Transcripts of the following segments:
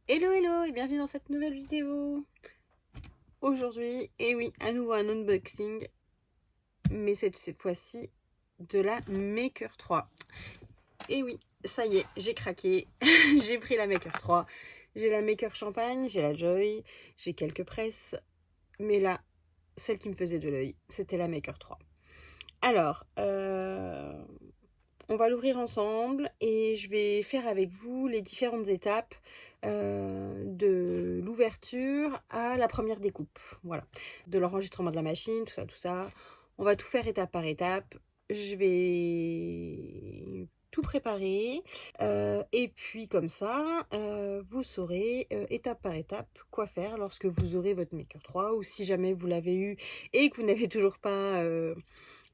Hello hello et bienvenue dans cette nouvelle vidéo. Aujourd'hui, et oui, à nouveau un unboxing, mais cette fois-ci de la Maker 3. Et oui, ça y est, j'ai craqué, j'ai pris la Maker 3. J'ai la Maker Champagne, j'ai la Joy, j'ai quelques presses, mais là, celle qui me faisait de l'œil, c'était la Maker 3. Alors, on va l'ouvrir ensemble et je vais faire avec vous les différentes étapes de l'ouverture à la première découpe. Voilà, de l'enregistrement de la machine, tout ça, tout ça. On va tout faire étape par étape. Je vais tout préparer et puis comme ça, vous saurez étape par étape quoi faire lorsque vous aurez votre Maker 3 ou si jamais vous l'avez eu et que vous n'avez toujours pas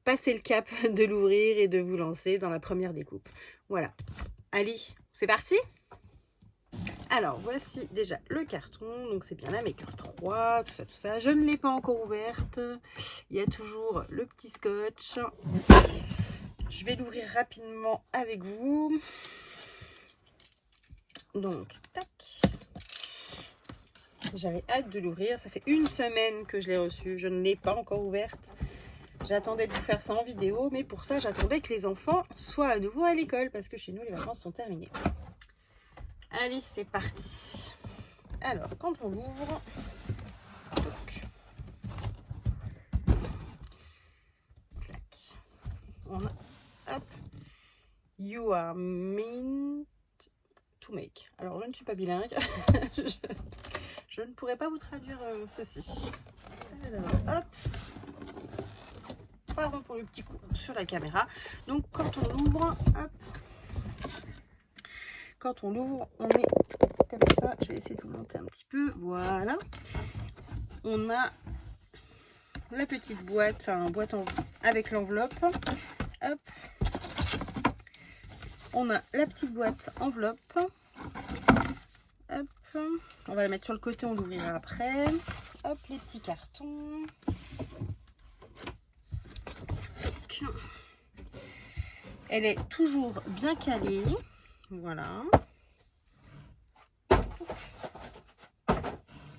passé le cap de l'ouvrir et de vous lancer dans la première découpe. Voilà, allez, c'est parti. Alors voici déjà le carton, donc c'est bien la Maker 3, tout ça, tout ça. Je ne l'ai pas encore ouverte, il y a toujours le petit scotch. Je vais l'ouvrir rapidement avec vous. Donc, tac. J'avais hâte de l'ouvrir, ça fait une semaine que je l'ai reçue, je ne l'ai pas encore ouverte. J'attendais de vous faire ça en vidéo, mais pour ça, j'attendais que les enfants soient à nouveau à l'école, parce que chez nous, les vacances sont terminées. Allez, c'est parti. Alors, quand on l'ouvre, on a, hop, you are meant to make. Alors, je ne suis pas bilingue, je ne pourrais pas vous traduire ceci. Alors, hop, pardon pour le petit coup sur la caméra. Donc, quand on l'ouvre, hop, quand on l'ouvre, on est comme ça. Je vais essayer de vous monter un petit peu. Voilà. On a la petite boîte, enfin boîte avec l'enveloppe. Hop. On a la petite boîte enveloppe. Hop. On va la mettre sur le côté, on l'ouvrira après. Hop, les petits cartons. Elle est toujours bien calée. Voilà.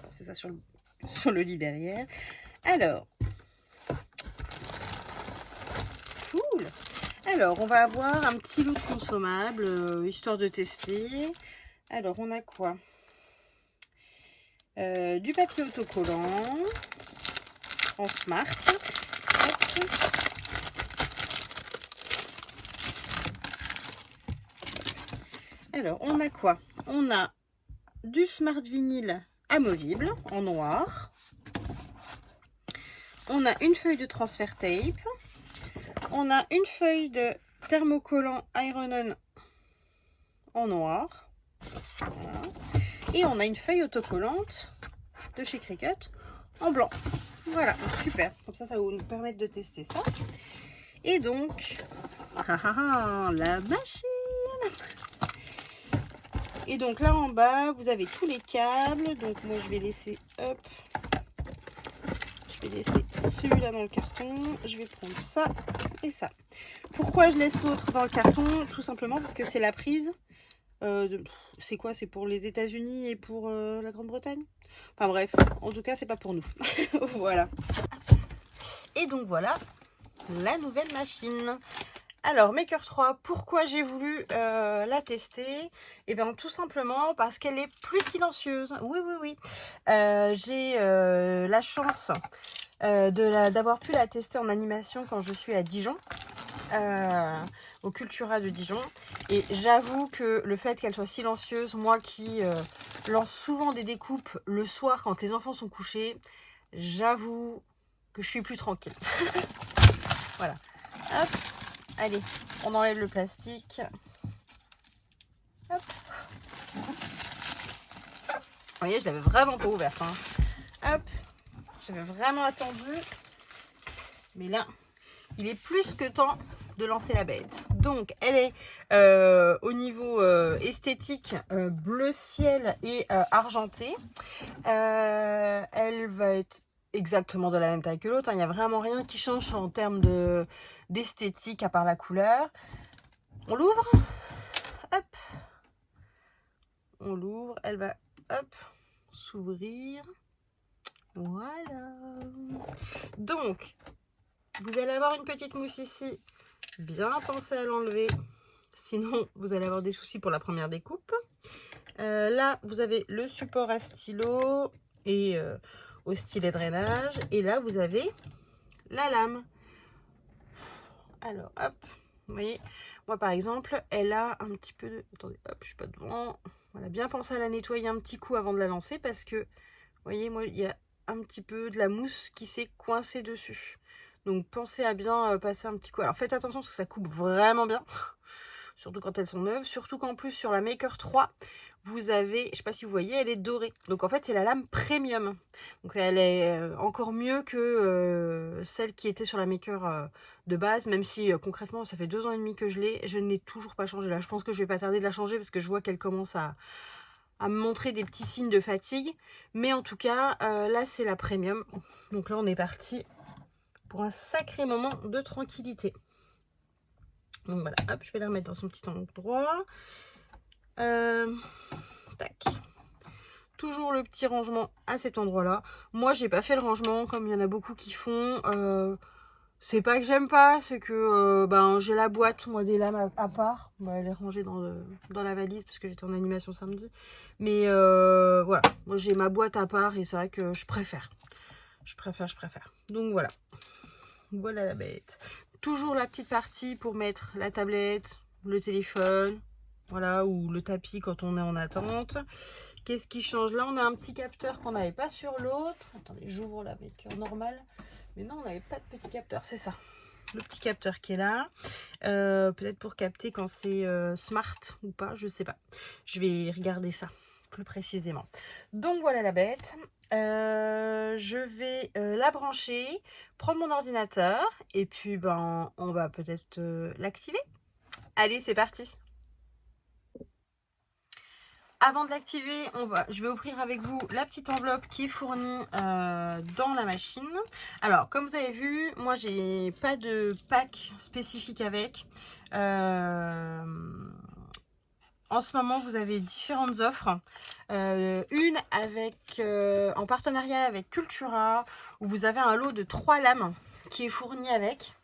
C'est ça sur le lit derrière. Alors, cool. Alors, on va avoir un petit lot de consommables, histoire de tester. Alors, on a quoi? Du papier autocollant en smart. Hop. Alors, on a quoi? On a du smart vinyle amovible en noir. On a une feuille de transfert tape. On a une feuille de thermocollant iron-on en noir. Voilà. Et on a une feuille autocollante de chez Cricut en blanc. Voilà, super. Comme ça, ça va nous permettre de tester ça. Et donc, la machine. Et donc là en bas, vous avez tous les câbles. Donc moi, je vais laisser, hop, je vais laisser celui-là dans le carton. Je vais prendre ça et ça. Pourquoi je laisse l'autre dans le carton? Tout simplement parce que c'est la prise. C'est quoi? C'est pour les États-Unis et pour la Grande-Bretagne. Enfin bref, en tout cas, c'est pas pour nous. Voilà. Et donc voilà la nouvelle machine. Alors, Maker 3, pourquoi j'ai voulu la tester? Eh bien, tout simplement parce qu'elle est plus silencieuse. Oui, oui, oui. J'ai la chance d'avoir pu la tester en animation quand je suis à Dijon, au Cultura de Dijon. Et j'avoue que le fait qu'elle soit silencieuse, moi qui lance souvent des découpes le soir quand les enfants sont couchés, j'avoue que je suis plus tranquille. Voilà. Hop. Allez, on enlève le plastique. Hop. Vous voyez, je l'avais vraiment pas ouverte. Hein. Hop. J'avais vraiment attendu. Mais là, il est plus que temps de lancer la bête. Donc, elle est au niveau esthétique bleu ciel et argenté. Elle va être exactement de la même taille que l'autre. Il n'y a vraiment rien qui change en termes d'esthétique à part la couleur. On l'ouvre. Hop. On l'ouvre. Elle va hop, s'ouvrir. Voilà. Donc, vous allez avoir une petite mousse ici. Bien penser à l'enlever. Sinon, vous allez avoir des soucis pour la première découpe. Là, vous avez le support à stylo et au stylet drainage. Et là, vous avez la lame. Alors, hop, vous voyez, moi par exemple, elle a un petit peu de... Attendez, hop, je suis pas devant. Voilà, bien penser à la nettoyer un petit coup avant de la lancer parce que, vous voyez, moi, il y a un petit peu de la mousse qui s'est coincée dessus. Donc, pensez à bien passer un petit coup. Alors, faites attention parce que ça coupe vraiment bien. Surtout quand elles sont neuves. Surtout qu'en plus, sur la Maker 3, vous avez, je ne sais pas si vous voyez, elle est dorée. Donc, en fait, c'est la lame premium. Donc, elle est encore mieux que celle qui était sur la Maker de base. Même si, concrètement, ça fait 2 ans et demi que je l'ai. Je ne l'ai toujours pas changée. Là, je pense que je ne vais pas tarder de la changer parce que je vois qu'elle commence à me montrer des petits signes de fatigue. Mais en tout cas, là, c'est la premium. Donc là, on est parti pour un sacré moment de tranquillité. Donc voilà, hop, je vais la remettre dans son petit endroit. Tac. Toujours le petit rangement à cet endroit-là. Moi, j'ai pas fait le rangement comme il y en a beaucoup qui font. C'est pas que j'aime pas, c'est que ben, j'ai la boîte, moi, des lames à part. Bah, elle est rangée dans la valise parce que j'étais en animation samedi. Mais voilà, moi j'ai ma boîte à part et c'est vrai que je préfère. Je préfère. Donc voilà. Voilà la bête. Toujours la petite partie pour mettre la tablette, le téléphone, voilà, ou le tapis quand on est en attente. Qu'est-ce qui change? Là, on a un petit capteur qu'on n'avait pas sur l'autre. Attendez, j'ouvre la Maker normale. Mais non, on n'avait pas de petit capteur, c'est ça. Le petit capteur qui est là. Peut-être pour capter quand c'est smart ou pas, je sais pas. Je vais regarder ça plus précisément. Donc voilà la bête. Je vais la brancher, prendre mon ordinateur et puis ben on va peut-être l'activer. Allez, c'est parti. Avant de l'activer, je vais ouvrir avec vous la petite enveloppe qui est fournie dans la machine. Alors, comme vous avez vu, moi, j'ai pas de pack spécifique avec. En ce moment, vous avez différentes offres. Une avec en partenariat avec Cultura, où vous avez un lot de 3 lames qui est fourni avec.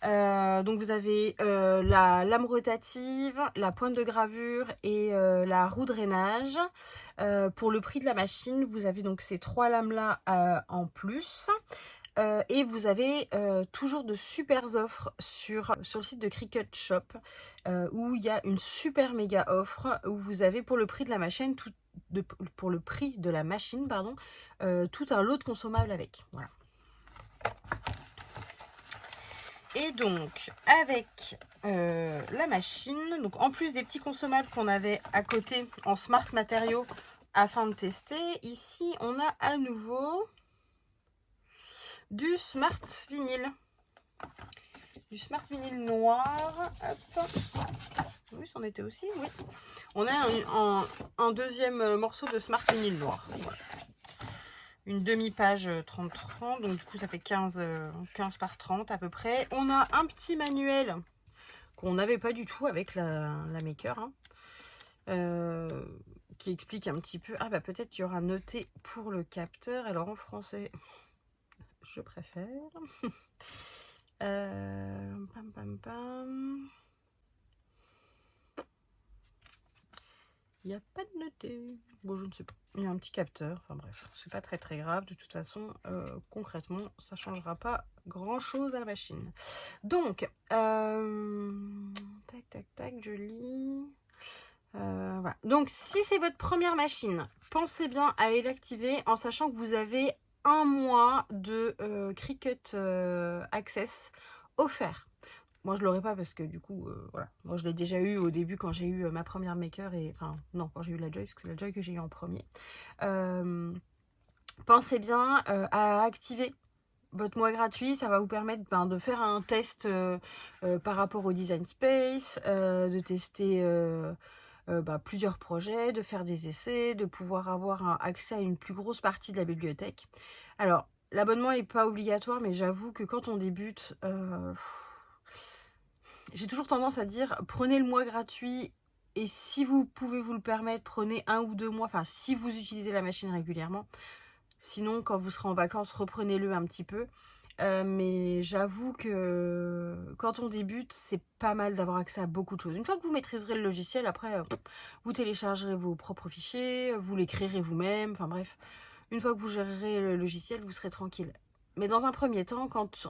Donc vous avez la lame rotative, la pointe de gravure et la roue drainage. Pour le prix de la machine, vous avez donc ces 3 lames là en plus. Et vous avez toujours de super offres sur le site de Cricut Shop où il y a une super méga offre où vous avez pour le prix de la machine tout un lot de consommables avec. Voilà. Et donc avec la machine, donc en plus des petits consommables qu'on avait à côté en smart matériaux afin de tester, ici on a à nouveau du smart vinyle. Du smart vinyle noir. Hop. Oui, c'en était aussi, oui. On a un deuxième morceau de smart vinyle noir. Voilà. Une demi-page 30-30, donc du coup ça fait 15 par 30 à peu près. On a un petit manuel qu'on n'avait pas du tout avec la Maker, hein, qui explique un petit peu. Ah bah peut-être qu'il y aura noté pour le capteur, alors en français, je préfère. Pam pam pam. Il n'y a pas de noté. Bon, je ne sais pas. Il y a un petit capteur. Enfin bref, c'est pas très très grave. De toute façon, concrètement, ça changera pas grand chose à la machine. Donc, tac tac tac, je lis. Voilà. Donc, si c'est votre première machine, pensez bien à aller l'activer en sachant que vous avez 1 mois de Cricut Access offert. Moi, je l'aurais pas parce que du coup, voilà. Moi, je l'ai déjà eu au début quand j'ai eu ma première Maker et... Enfin, non, quand j'ai eu la Joy, parce que c'est la Joy que j'ai eu en premier. Pensez bien à activer votre mois gratuit. Ça va vous permettre de faire un test par rapport au Design Space, de tester plusieurs projets, de faire des essais, de pouvoir avoir accès à une plus grosse partie de la bibliothèque. Alors, l'abonnement n'est pas obligatoire, mais j'avoue que quand on débute... j'ai toujours tendance à dire prenez le mois gratuit Et si vous pouvez vous le permettre, prenez 1 ou 2 mois, enfin si vous utilisez la machine régulièrement. Sinon, quand vous serez en vacances, reprenez-le un petit peu. Mais j'avoue que quand on débute, c'est pas mal d'avoir accès à beaucoup de choses. Une fois que vous maîtriserez le logiciel, après, vous téléchargerez vos propres fichiers, vous les créerez vous-même, enfin bref. Une fois que vous gérerez le logiciel, vous serez tranquille. Mais dans un premier temps, quand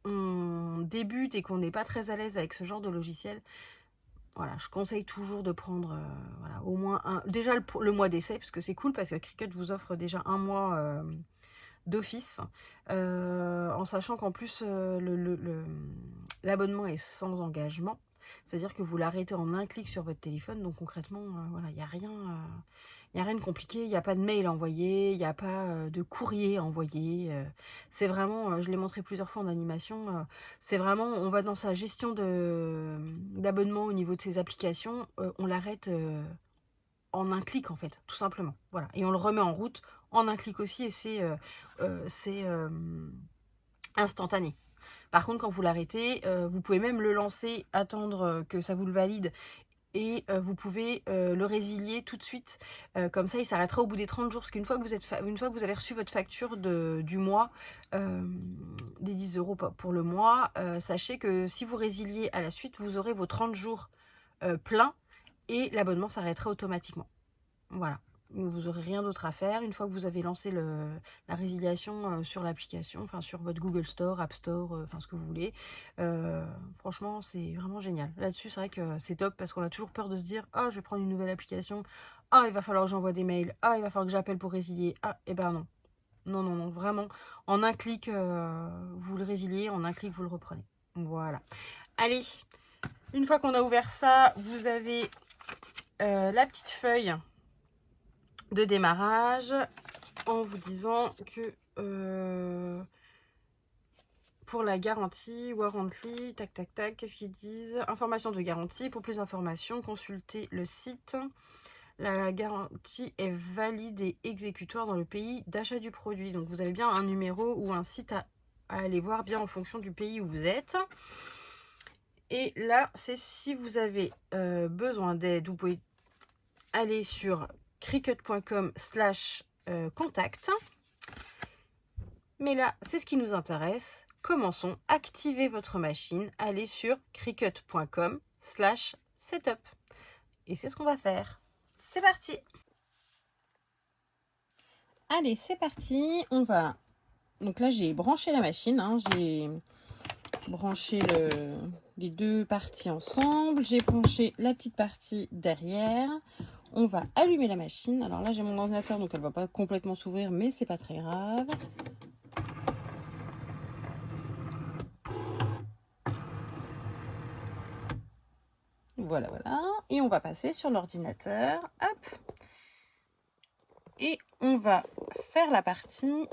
on débute et qu'on n'est pas très à l'aise avec ce genre de logiciel, voilà, je conseille toujours de prendre voilà, au moins déjà le mois d'essai, parce que c'est cool, parce que Cricut vous offre déjà 1 mois d'office, en sachant qu'en plus l'abonnement est sans engagement, c'est-à-dire que vous l'arrêtez en un clic sur votre téléphone, donc concrètement, voilà, il n'y a rien... Il n'y a rien de compliqué, il n'y a pas de mail à envoyer, il n'y a pas de courrier à envoyer. C'est vraiment, je l'ai montré plusieurs fois en animation, c'est vraiment, on va dans sa gestion d'abonnement au niveau de ses applications, on l'arrête en un clic en fait, tout simplement. Voilà. Et on le remet en route en un clic aussi et c'est instantané. Par contre, quand vous l'arrêtez, vous pouvez même le lancer, attendre que ça vous le valide et vous pouvez le résilier tout de suite. Comme ça, il s'arrêtera au bout des 30 jours. Parce qu'une fois que vous avez reçu votre facture du mois, des 10 € pour le mois, sachez que si vous résiliez à la suite, vous aurez vos 30 jours pleins et l'abonnement s'arrêtera automatiquement. Voilà. Vous n'aurez rien d'autre à faire. Une fois que vous avez lancé la résiliation sur l'application, enfin sur votre Google Store, App Store, enfin ce que vous voulez, franchement, c'est vraiment génial. Là-dessus, c'est vrai que c'est top parce qu'on a toujours peur de se dire « Ah, je vais prendre une nouvelle application. Ah, il va falloir que j'envoie des mails. Ah, il va falloir que j'appelle pour résilier. Ah, et ben non. Non, non, non, vraiment. En un clic, vous le résiliez. En un clic, vous le reprenez. Voilà. Allez, une fois qu'on a ouvert ça, vous avez la petite feuille de démarrage en vous disant que pour la garantie, warranty, tac tac tac, qu'est-ce qu'ils disent? Information de garantie, pour plus d'informations, consultez le site. La garantie est valide et exécutoire dans le pays d'achat du produit. Donc vous avez bien un numéro ou un site à aller voir bien en fonction du pays où vous êtes. Et là, c'est si vous avez besoin d'aide, vous pouvez aller sur cricut.com/contact. Mais là, c'est ce qui nous intéresse. Commençons. Activez votre machine. Allez sur cricut.com/setup. Et c'est ce qu'on va faire. C'est parti. Allez, c'est parti. On va... Donc là, j'ai branché la machine. Hein. J'ai branché les deux parties ensemble. J'ai branché la petite partie derrière. On va allumer la machine. Alors là, j'ai mon ordinateur, donc elle ne va pas complètement s'ouvrir, mais c'est pas très grave. Voilà, voilà. Et on va passer sur l'ordinateur. Hop. Et on va faire la partie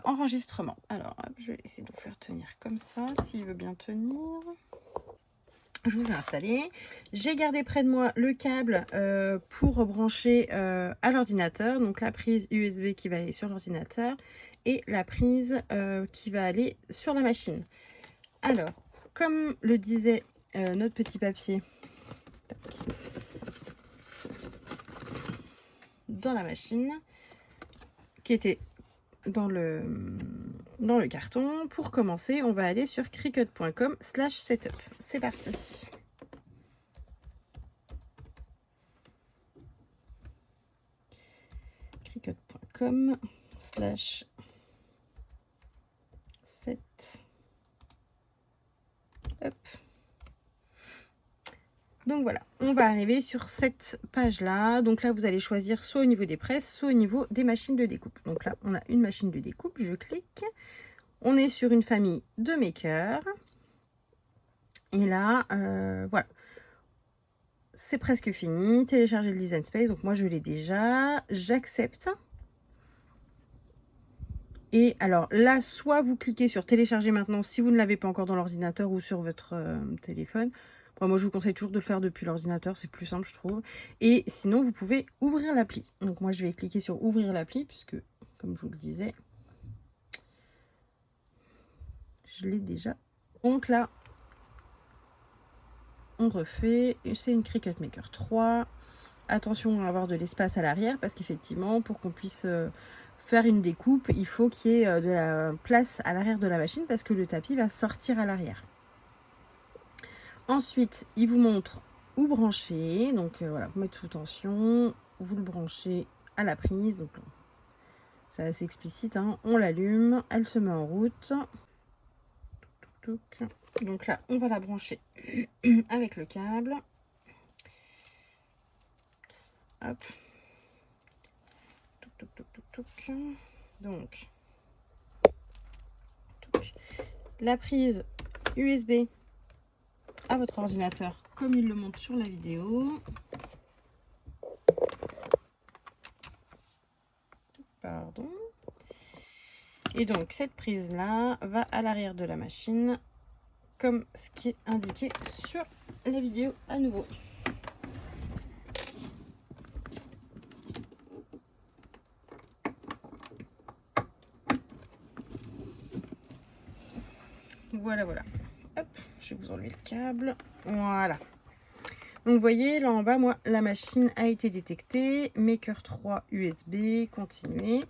enregistrement. Alors, hop, je vais essayer de vous faire tenir comme ça, s'il veut bien tenir. Je vous ai installé. J'ai gardé près de moi le câble pour brancher à l'ordinateur. Donc la prise USB qui va aller sur l'ordinateur et la prise qui va aller sur la machine. Alors, comme le disait notre petit papier dans la machine, qui était dans le carton, pour commencer, on va aller sur cricut.com/setup. C'est parti. cricut.com/set. Hop. Donc voilà, on va arriver sur cette page-là. Donc là, vous allez choisir soit au niveau des presses, soit au niveau des machines de découpe. Donc là, on a une machine de découpe, je clique. On est sur une famille de makers. Et là, voilà. C'est presque fini. Télécharger le Design Space. Donc moi, je l'ai déjà. J'accepte. Et alors là, soit vous cliquez sur télécharger maintenant si vous ne l'avez pas encore dans l'ordinateur ou sur votre téléphone. Moi, je vous conseille toujours de le faire depuis l'ordinateur, c'est plus simple, je trouve. Et sinon, vous pouvez ouvrir l'appli. Donc, moi, je vais cliquer sur ouvrir l'appli, puisque, comme je vous le disais, je l'ai déjà. Donc là, on refait. C'est une Cricut Maker 3. Attention à avoir de l'espace à l'arrière parce qu'effectivement, pour qu'on puisse faire une découpe, il faut qu'il y ait de la place à l'arrière de la machine parce que le tapis va sortir à l'arrière. Ensuite, il vous montre où brancher. Donc voilà, vous mettez sous tension, vous le branchez à la prise. Donc c'est assez explicite, hein. On l'allume, elle se met en route. Donc là, on va la brancher avec le câble. Hop. Donc, la prise USB à votre ordinateur, comme il le montre sur la vidéo. Pardon. Et donc, cette prise-là va à l'arrière de la machine, comme ce qui est indiqué sur la vidéo à nouveau. Voilà, voilà. Hop, je vais vous enlever le câble. Voilà. Donc, vous voyez, là en bas, moi, la machine a été détectée. Maker 3 USB, continuer.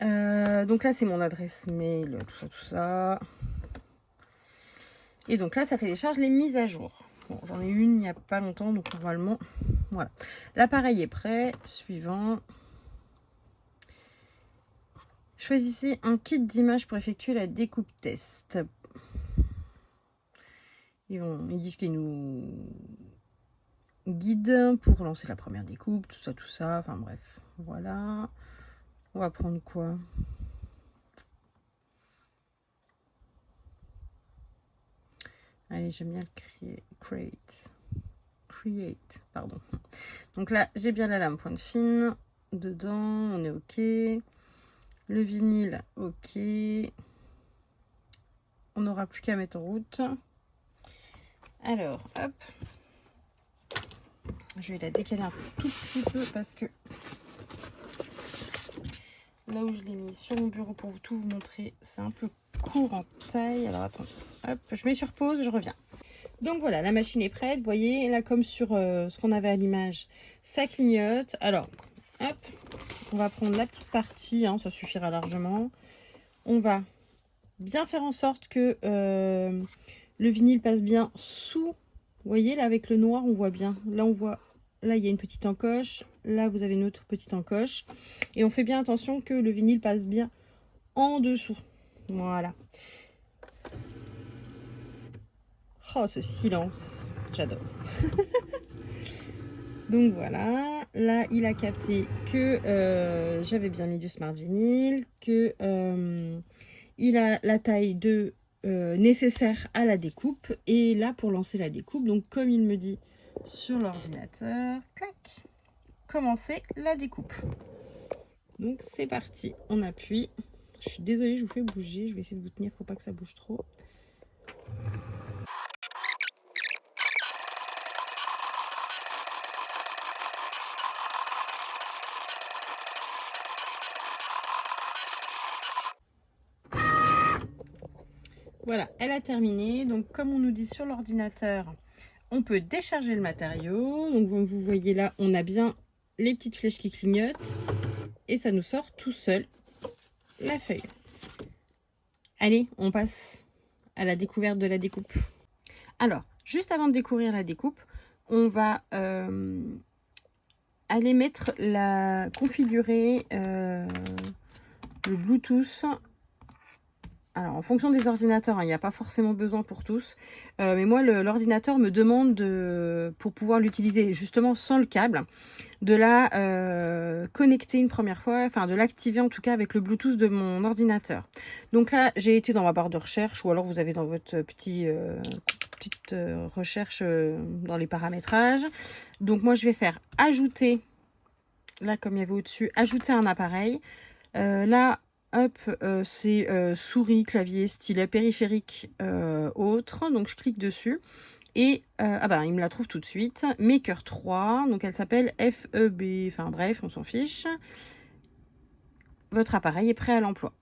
Donc là, c'est mon adresse mail, tout ça. Et donc là, ça télécharge les mises à jour. Bon, j'en ai une il n'y a pas longtemps, donc normalement, voilà. L'appareil est prêt. Suivant. Choisissez un kit d'images pour effectuer la découpe test. Ils disent qu'ils nous guident pour lancer la première découpe, tout ça. Enfin bref, voilà. On va prendre quoi? Allez, j'aime bien le create, pardon. Donc là, j'ai bien la lame pointe fine. Dedans, on est OK. Le vinyle, OK. On n'aura plus qu'à mettre en route. Alors, hop. Je vais la décaler un tout petit peu parce que là où je l'ai mis sur mon bureau pour tout vous montrer, c'est un peu court en taille. Alors, attendez. Hop, je mets sur pause, je reviens. Donc voilà, la machine est prête. Vous voyez, là, comme sur ce qu'on avait à l'image, ça clignote. Alors, hop, on va prendre la petite partie, hein, ça suffira largement. On va bien faire en sorte que le vinyle passe bien sous. Vous voyez, là, avec le noir, on voit bien. Là, on voit, là, il y a une petite encoche. Là, vous avez une autre petite encoche. Et on fait bien attention que le vinyle passe bien en dessous. Voilà. Oh, ce silence, j'adore. Donc voilà, là il a capté que j'avais bien mis du Smart Vinyl, que il a la taille de nécessaire à la découpe. Et là pour lancer la découpe, donc comme il me dit sur l'ordinateur, clac, commencer la découpe. Donc c'est parti, on appuie. Je suis désolée, je vous fais bouger, je vais essayer de vous tenir pour pas que ça bouge trop. Voilà, elle a terminé. Donc, comme on nous dit sur l'ordinateur, on peut décharger le matériau. Donc, comme vous voyez là, on a bien les petites flèches qui clignotent. Et ça nous sort tout seul la feuille. Allez, on passe à la découverte de la découpe. Alors, juste avant de découvrir la découpe, on va aller configurer le Bluetooth. Alors, en fonction des ordinateurs, il n'y a pas forcément besoin pour tous. Mais moi, l'ordinateur me demande, pour pouvoir l'utiliser justement sans le câble, de la connecter une première fois, enfin de l'activer en tout cas avec le Bluetooth de mon ordinateur. Donc là, j'ai été dans ma barre de recherche, ou alors vous avez dans votre petite recherche dans les paramétrages. Donc moi, je vais faire ajouter, là comme il y avait au-dessus, ajouter un appareil. Là, hop, c'est souris, clavier, stylet, périphérique, autre. Donc je clique dessus et ah ben il me la trouve tout de suite. Maker 3, donc elle s'appelle FEB, enfin bref, on s'en fiche. Votre appareil est prêt à l'emploi.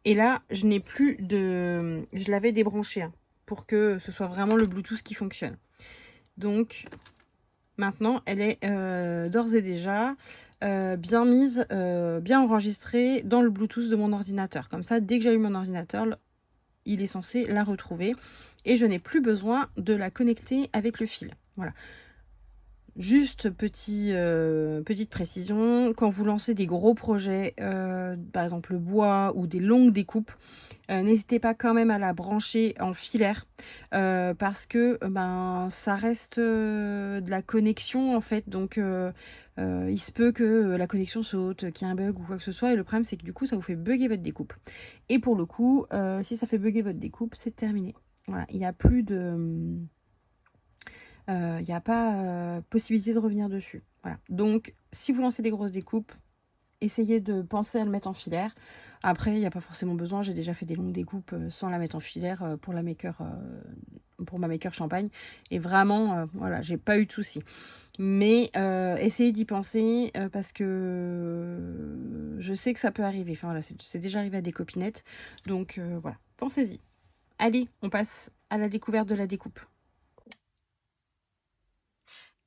Et là, je n'ai plus de... Je l'avais débranché hein, pour que ce soit vraiment le Bluetooth qui fonctionne. Donc maintenant, elle est d'ores et déjà bien mise, bien enregistrée dans le Bluetooth de mon ordinateur. Comme ça, dès que j'allume mon ordinateur, il est censé la retrouver et je n'ai plus besoin de la connecter avec le fil. Voilà. Juste petite précision, quand vous lancez des gros projets, par exemple le bois ou des longues découpes, n'hésitez pas quand même à la brancher en filaire parce que ça reste de la connexion en fait, donc il se peut que la connexion saute, qu'il y ait un bug ou quoi que ce soit, et le problème c'est que du coup ça vous fait bugger votre découpe. Et pour le coup, si ça fait bugger votre découpe, c'est terminé. Voilà, il n'y a plus de... il n'y a pas possibilité de revenir dessus. Voilà. Donc, si vous lancez des grosses découpes, essayez de penser à le mettre en filaire. Après, il n'y a pas forcément besoin. J'ai déjà fait des longues découpes sans la mettre en filaire pour ma maker champagne. Et vraiment, voilà, j'ai pas eu de soucis. Mais essayez d'y penser parce que je sais que ça peut arriver. Enfin voilà, c'est déjà arrivé à des copinettes. Donc voilà, pensez-y. Allez, on passe à la découverte de la découpe.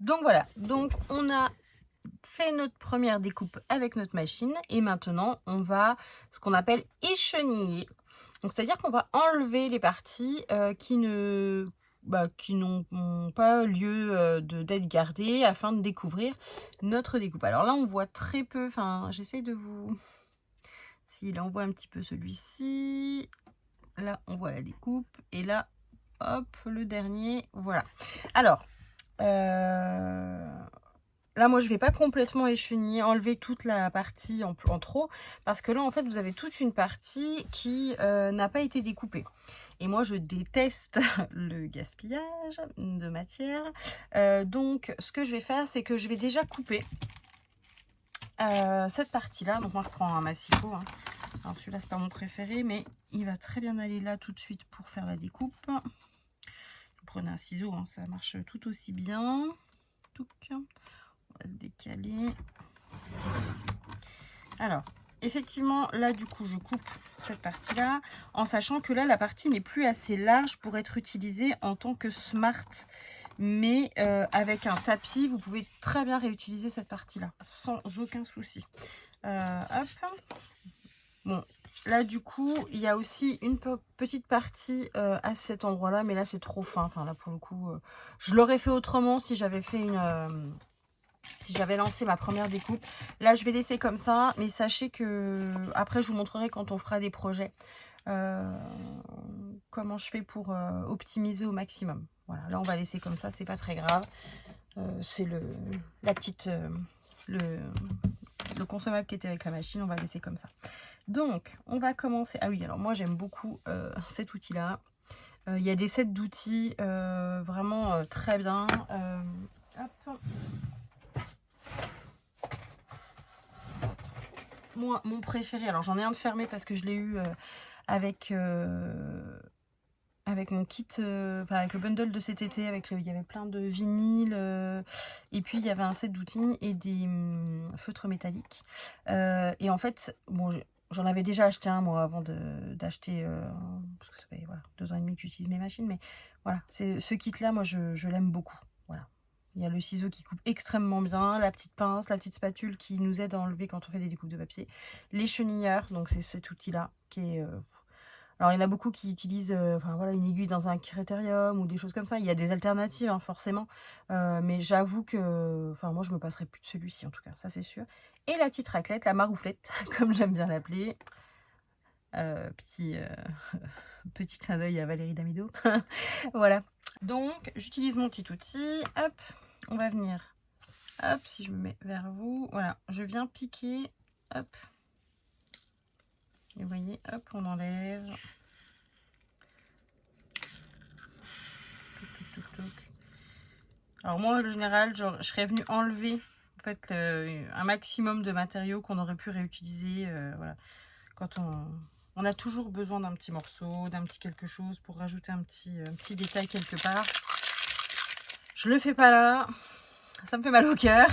Donc voilà, donc on a fait notre première découpe avec notre machine et maintenant on va ce qu'on appelle écheniller. Donc c'est-à-dire qu'on va enlever les parties qui n'ont pas lieu d'être gardées afin de découvrir notre découpe. Alors là on voit très peu, enfin j'essaie de vous... Si là on voit un petit peu celui-ci, là on voit la découpe et là hop le dernier, voilà. Alors là, moi, je vais pas complètement écheniller, enlever toute la partie en trop, parce que là, en fait, vous avez toute une partie qui n'a pas été découpée. Et moi, je déteste le gaspillage de matière. Donc, ce que je vais faire, c'est que je vais déjà couper cette partie-là. Donc, moi, je prends un massicot. Hein. Alors, celui-là, c'est pas mon préféré, mais il va très bien aller là tout de suite pour faire la découpe. Vous prenez un ciseau, hein, ça marche tout aussi bien. Touc. On va se décaler. Alors, effectivement, là, du coup, je coupe cette partie-là, en sachant que là, la partie n'est plus assez large pour être utilisée en tant que smart. Mais avec un tapis, vous pouvez très bien réutiliser cette partie-là, sans aucun souci. Hop. Bon, là, du coup, il y a aussi une petite partie à cet endroit-là, mais là, c'est trop fin. Enfin, là, pour le coup, je l'aurais fait autrement si j'avais fait une... si j'avais lancé ma première découpe. Là, je vais laisser comme ça, mais sachez que après, je vous montrerai quand on fera des projets comment je fais pour optimiser au maximum. Voilà, là, on va laisser comme ça, c'est pas très grave. C'est le consommable qui était avec la machine, on va laisser comme ça. Donc, on va commencer. Ah oui, alors moi, j'aime beaucoup cet outil-là. Il y a des sets d'outils vraiment très bien. Hop. Moi, mon préféré, alors j'en ai un de fermé parce que je l'ai eu avec mon kit, avec le bundle de cet été, il y avait plein de vinyles, et puis il y avait un set d'outils et des feutres métalliques. Et en fait, bon, j'en avais déjà acheté un moi avant d'acheter, parce que ça fait voilà, 2 ans et demi que j'utilise mes machines, mais voilà, ce kit-là, moi je l'aime beaucoup. Voilà. Il y a le ciseau qui coupe extrêmement bien, la petite pince, la petite spatule qui nous aide à enlever quand on fait des découpes de papier. Les chenilleurs, donc c'est cet outil-là qui est... alors, il y en a beaucoup qui utilisent une aiguille dans un critérium ou des choses comme ça. Il y a des alternatives, hein, forcément. Mais j'avoue que... moi, je me passerai plus de celui-ci, en tout cas. Ça, c'est sûr. Et la petite raclette, la marouflette, comme j'aime bien l'appeler. Petit clin d'œil à Valérie Damido. Voilà. Donc, j'utilise mon petit outil. Hop, on va venir. Hop, si je me mets vers vous. Voilà, je viens piquer. Hop. Et vous voyez, hop, on enlève. Alors moi, en général, je serais venue enlever en fait, un maximum de matériaux qu'on aurait pu réutiliser. Voilà. Quand on a toujours besoin d'un petit morceau, d'un petit quelque chose pour rajouter un petit détail quelque part. Je le fais pas là. Ça me fait mal au cœur.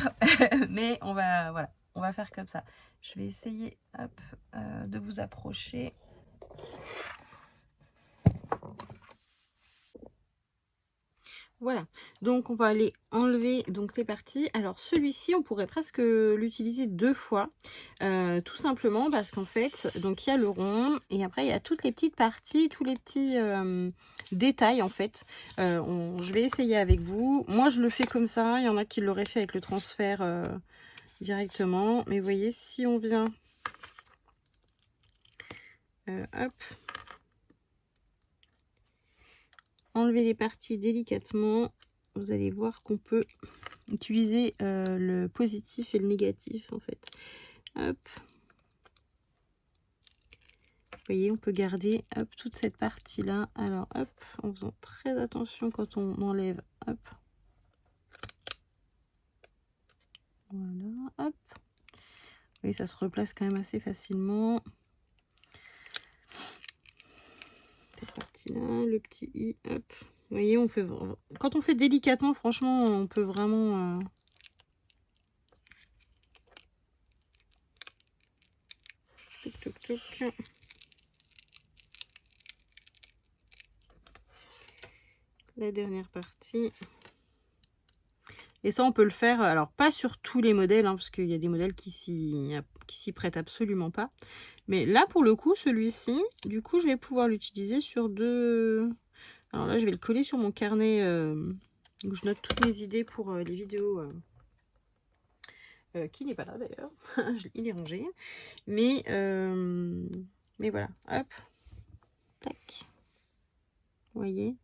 Mais on va faire comme ça. Je vais essayer hop, de vous approcher. Voilà, donc on va aller enlever donc les parties. Alors celui-ci, on pourrait presque l'utiliser 2 fois, tout simplement parce qu'en fait, donc il y a le rond et après il y a toutes les petites parties, tous les petits détails en fait. Je vais essayer avec vous. Moi je le fais comme ça, il y en a qui l'auraient fait avec le transfert directement. Mais vous voyez, si on vient, hop, enlever les parties délicatement, vous allez voir qu'on peut utiliser le positif et le négatif en fait. Hop. Vous voyez, on peut garder hop, toute cette partie là. Alors hop, en faisant très attention quand on enlève. Hop. Voilà, hop. Vous voyez, ça se replace quand même assez facilement. Cette partie là, le petit i, hop. Vous voyez, on fait, quand on fait délicatement, franchement, on peut vraiment toc toc toc. La dernière partie. Et ça, on peut le faire, alors pas sur tous les modèles, hein, parce qu'il y a des modèles qui s'y prêtent absolument pas. Mais là, pour le coup, celui-ci, du coup, je vais pouvoir l'utiliser sur 2... Alors là, je vais le coller sur mon carnet où je note toutes mes idées pour les vidéos qui n'est pas là d'ailleurs. Il est rangé. Mais voilà, hop, tac. Vous voyez,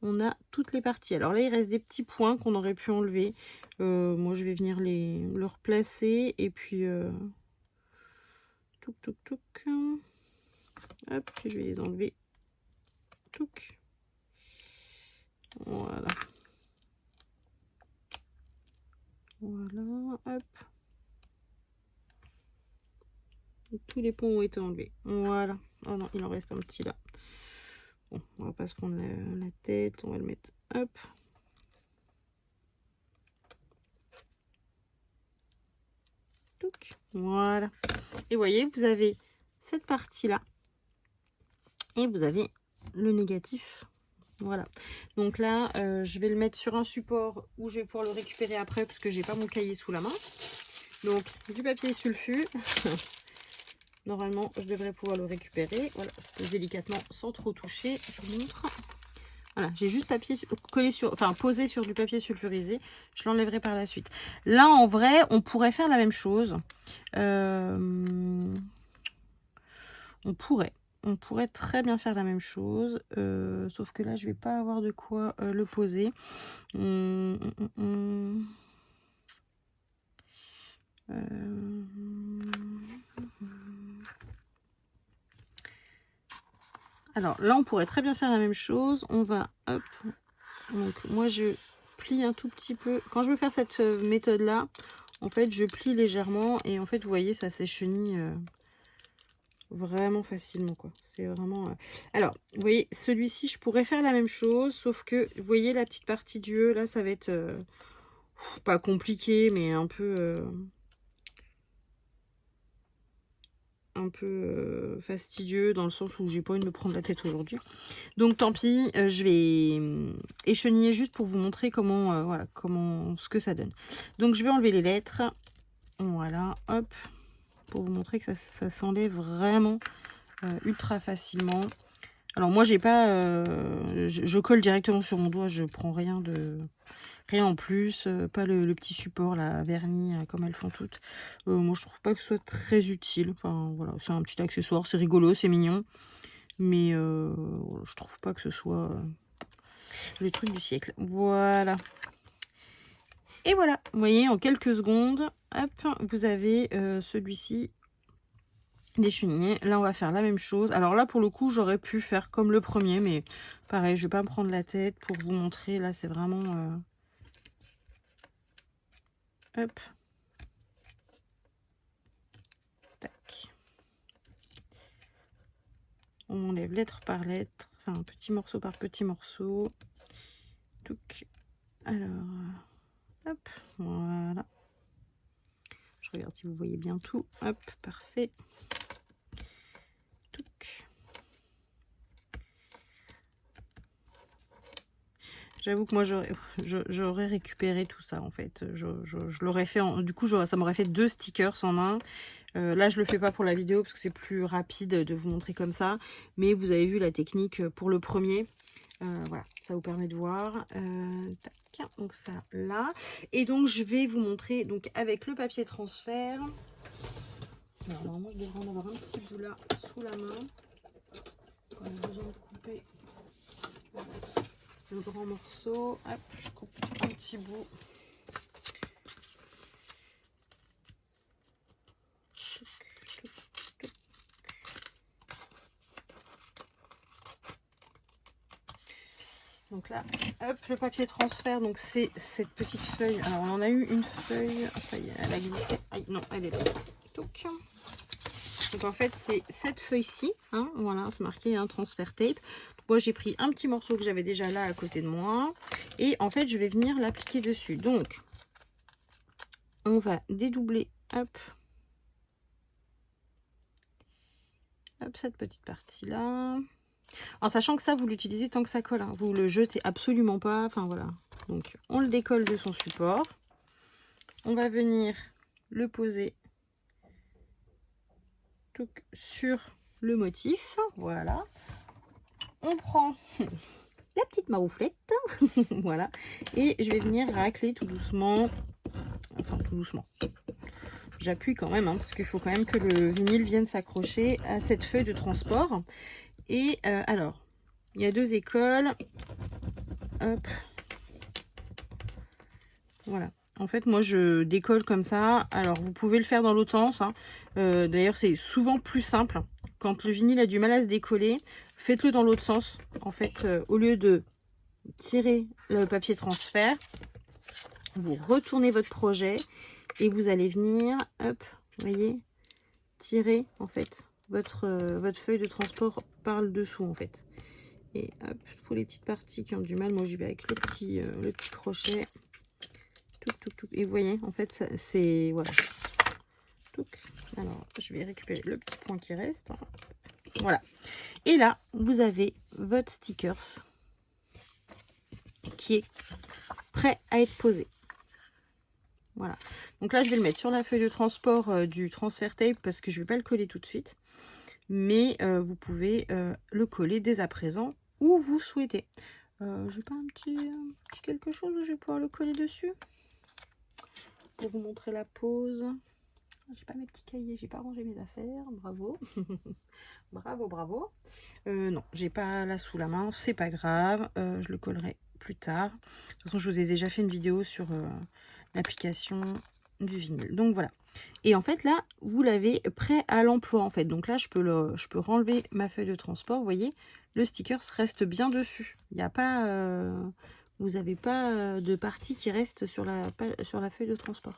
on a toutes les parties. Alors là, il reste des petits points qu'on aurait pu enlever. Moi, je vais venir le replacer et puis touc touc touc. Hop, je vais les enlever. Touc. Voilà. Voilà, hop. Et tous les ponts ont été enlevés. Voilà. Oh non, il en reste un petit là. Bon, on va pas se prendre la tête. On va le mettre. Hop. Touc. Voilà. Et vous voyez, vous avez cette partie là. Et vous avez le négatif. Voilà. Donc là, je vais le mettre sur un support où je vais pouvoir le récupérer après parce que j'ai pas mon cahier sous la main. Donc, du papier sulfu. Normalement, je devrais pouvoir le récupérer. Voilà, je pose délicatement sans trop toucher. Je vous montre. Voilà, j'ai juste papier collé sur, enfin posé sur du papier sulfurisé. Je l'enlèverai par la suite. Là, en vrai, on pourrait faire la même chose. On pourrait très bien faire la même chose. Sauf que là, je vais pas avoir de quoi le poser. Alors là, on pourrait très bien faire la même chose. On va, hop, donc moi je plie un tout petit peu. Quand je veux faire cette méthode là, en fait je plie légèrement et en fait vous voyez ça s'échenille vraiment facilement quoi. C'est vraiment... Alors vous voyez celui-ci je pourrais faire la même chose sauf que vous voyez la petite partie du E là ça va être pas compliqué mais un peu fastidieux dans le sens où j'ai pas envie de me prendre la tête aujourd'hui. Donc tant pis, je vais écheniller juste pour vous montrer comment, voilà, ce que ça donne. Donc je vais enlever les lettres. Voilà, hop, pour vous montrer que ça s'enlève vraiment ultra facilement. Alors moi j'ai pas, je colle directement sur mon doigt, je prends rien en plus, pas le petit support là, vernis, comme elles font toutes. Moi je trouve pas que ce soit très utile. Enfin voilà, c'est un petit accessoire, c'est rigolo, c'est mignon. Mais je trouve pas que ce soit le truc du siècle. Voilà. Et voilà, vous voyez, en quelques secondes, hop, vous avez celui-ci déchenillé. Là, on va faire la même chose. Alors là, pour le coup, j'aurais pu faire comme le premier, mais pareil, je vais pas me prendre la tête pour vous montrer. Là, c'est vraiment... Hop. Tac. On enlève lettre par lettre, enfin petit morceau par petit morceau. Touc. Alors, hop, voilà. Je regarde si vous voyez bien tout. Hop, parfait. Touc. J'avoue que moi, j'aurais récupéré tout ça, en fait. Je l'aurais fait, du coup, ça m'aurait fait 2 stickers en un. Là, je le fais pas pour la vidéo, parce que c'est plus rapide de vous montrer comme ça. Mais vous avez vu la technique pour le premier. Voilà, ça vous permet de voir. Tac, donc ça, là. Et donc, je vais vous montrer, donc, avec le papier transfert. Alors, normalement, je devrais en avoir un petit bout là, sous la main. On a besoin de couper le grand morceau. Hop, je coupe un petit bout. Donc là, hop, le papier transfert. Donc c'est cette petite feuille. Alors on en a eu une feuille. Ça y est, elle a glissé. Aïe, non, elle est là. Touc. Donc en fait, c'est cette feuille-ci. Hein, voilà, c'est marqué un transfert tape. Donc, moi, j'ai pris un petit morceau que j'avais déjà là à côté de moi. Et en fait, je vais venir l'appliquer dessus. Donc, on va dédoubler, hop, hop, cette petite partie-là. En sachant que ça, vous l'utilisez tant que ça colle. Hein. Vous le jetez absolument pas. Enfin, voilà. Donc, on le décolle de son support. On va venir le poser sur le motif. Voilà. On prend la petite marouflette. Voilà. Et je vais venir racler tout doucement. Enfin, tout doucement. J'appuie quand même, hein, parce qu'il faut quand même que le vinyle vienne s'accrocher à cette feuille de transport. Et alors, il y a 2 écoles. Hop. Voilà. En fait, moi, je décolle comme ça. Alors, vous pouvez le faire dans l'autre sens. Hein. D'ailleurs, c'est souvent plus simple. Quand le vinyle a du mal à se décoller, faites-le dans l'autre sens. En fait, au lieu de tirer le papier transfert, vous retournez votre projet et vous allez venir, hop, vous voyez, tirer, en fait, votre feuille de transport par le dessous, en fait. Et hop, pour les petites parties qui ont du mal, moi, j'y vais avec le petit crochet. Et vous voyez, en fait, c'est... Voilà. Alors, je vais récupérer le petit point qui reste. Voilà. Et là, vous avez votre stickers qui est prêt à être posé. Voilà. Donc là, je vais le mettre sur la feuille de transport du transfert tape parce que je ne vais pas le coller tout de suite. Mais vous pouvez le coller dès à présent où vous souhaitez. J'ai pas un petit quelque chose où je vais pouvoir le coller dessus pour vous montrer la pose. J'ai pas mes petits cahiers, j'ai pas rangé mes affaires. Bravo. Bravo, bravo. Non, j'ai pas là sous la main, c'est pas grave. Je le collerai plus tard. De toute façon, je vous ai déjà fait une vidéo sur l'application du vinyle. Donc voilà. Et en fait, là, vous l'avez prêt à l'emploi, en fait. Donc là, je peux renlever ma feuille de transport. Vous voyez, le sticker reste bien dessus. Il n'y a pas... vous n'avez pas de partie qui reste sur la feuille de transport.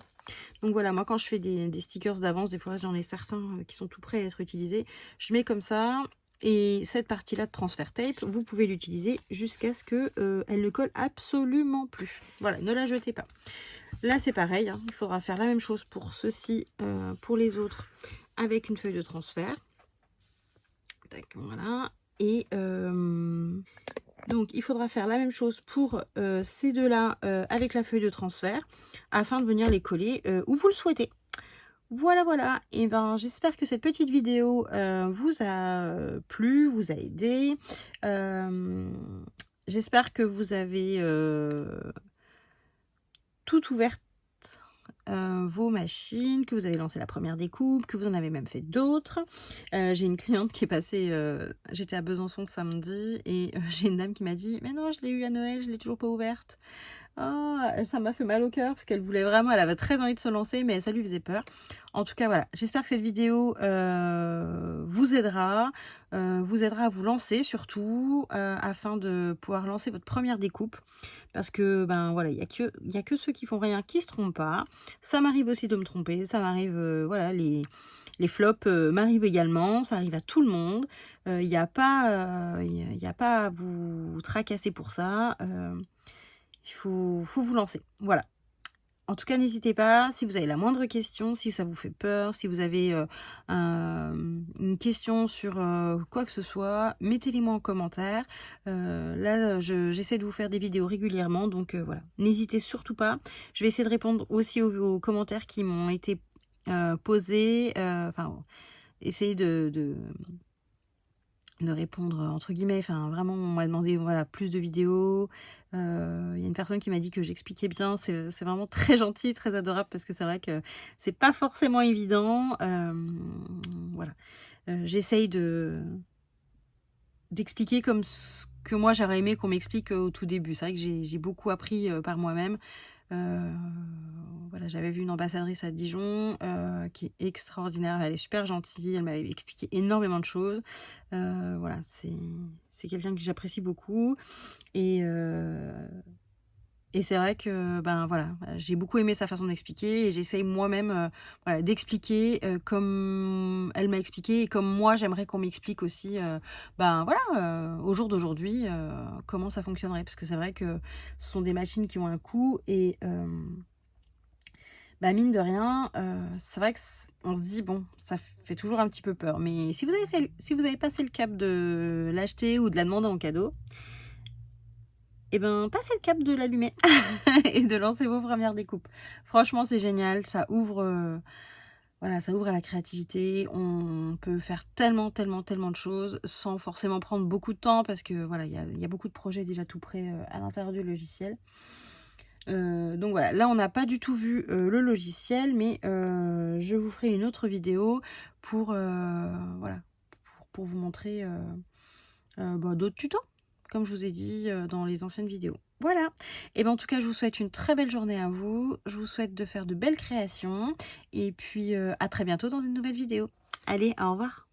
Donc voilà, moi quand je fais des stickers d'avance, des fois j'en ai certains qui sont tout prêts à être utilisés. Je mets comme ça, et cette partie-là de transfert tape, vous pouvez l'utiliser jusqu'à ce qu'elle ne colle absolument plus. Voilà, ne la jetez pas. Là c'est pareil, hein, il faudra faire la même chose pour ceux-ci, pour les autres, avec une feuille de transfert. Tac, voilà, et... donc, il faudra faire la même chose pour ces deux-là avec la feuille de transfert afin de venir les coller où vous le souhaitez. Voilà, voilà. Et ben, j'espère que cette petite vidéo vous a plu, vous a aidé. J'espère que vous avez tout ouvert vos machines, que vous avez lancé la première découpe, que vous en avez même fait d'autres. J'ai une cliente qui est passée, j'étais à Besançon samedi et j'ai une dame qui m'a dit « Mais non, je l'ai eu à Noël, je l'ai toujours pas ouverte. » Oh, ça m'a fait mal au cœur parce qu'elle voulait vraiment, elle avait très envie de se lancer, mais ça lui faisait peur. En tout cas, voilà, j'espère que cette vidéo vous aidera à vous lancer surtout, afin de pouvoir lancer votre première découpe. Parce que, ben voilà, il y a que ceux qui font rien qui se trompent pas. Ça m'arrive aussi de me tromper, ça m'arrive, voilà, les flops m'arrivent également, ça arrive à tout le monde. Il n'y a pas à vous tracasser pour ça. Il faut vous lancer. Voilà. En tout cas, n'hésitez pas, si vous avez la moindre question, si ça vous fait peur, si vous avez une question sur quoi que ce soit, mettez-les moi en commentaire. Là, j'essaie de vous faire des vidéos régulièrement, donc voilà. N'hésitez surtout pas. Je vais essayer de répondre aussi aux commentaires qui m'ont été posés, enfin, essayer de répondre entre guillemets, enfin vraiment on m'a demandé voilà plus de vidéos. Il y a une personne qui m'a dit que j'expliquais bien, c'est vraiment très gentil, très adorable, parce que c'est vrai que c'est pas forcément évident. Voilà, j'essaye d'expliquer comme ce que moi j'aurais aimé qu'on m'explique au tout début. C'est vrai que j'ai beaucoup appris par moi-même. Voilà, j'avais vu une ambassadrice à Dijon qui est extraordinaire, elle est super gentille, elle m'avait expliqué énormément de choses. Voilà, c'est quelqu'un que j'apprécie beaucoup, et c'est vrai que ben voilà, j'ai beaucoup aimé sa façon d'expliquer, et j'essaye moi-même voilà, d'expliquer comme elle m'a expliqué, et comme moi j'aimerais qu'on m'explique aussi ben voilà, au jour d'aujourd'hui comment ça fonctionnerait, parce que c'est vrai que ce sont des machines qui ont un coût, et bah, mine de rien, c'est vrai qu'on se dit: «Bon, ça fait toujours un petit peu peur», mais si vous avez passé le cap de l'acheter ou de la demander en cadeau, et ben, passez le cap de l'allumer et de lancer vos premières découpes. Franchement, c'est génial, ça ouvre, voilà, ça ouvre à la créativité. On peut faire tellement, tellement, tellement de choses sans forcément prendre beaucoup de temps, parce que voilà, il y a beaucoup de projets déjà tout prêts, à l'intérieur du logiciel. Donc voilà, là on n'a pas du tout vu le logiciel, mais je vous ferai une autre vidéo pour voilà, pour vous montrer bah, d'autres tutos, comme je vous ai dit dans les anciennes vidéos. Voilà, et bien en tout cas je vous souhaite une très belle journée à vous, je vous souhaite de faire de belles créations, et puis à très bientôt dans une nouvelle vidéo. Allez, au revoir.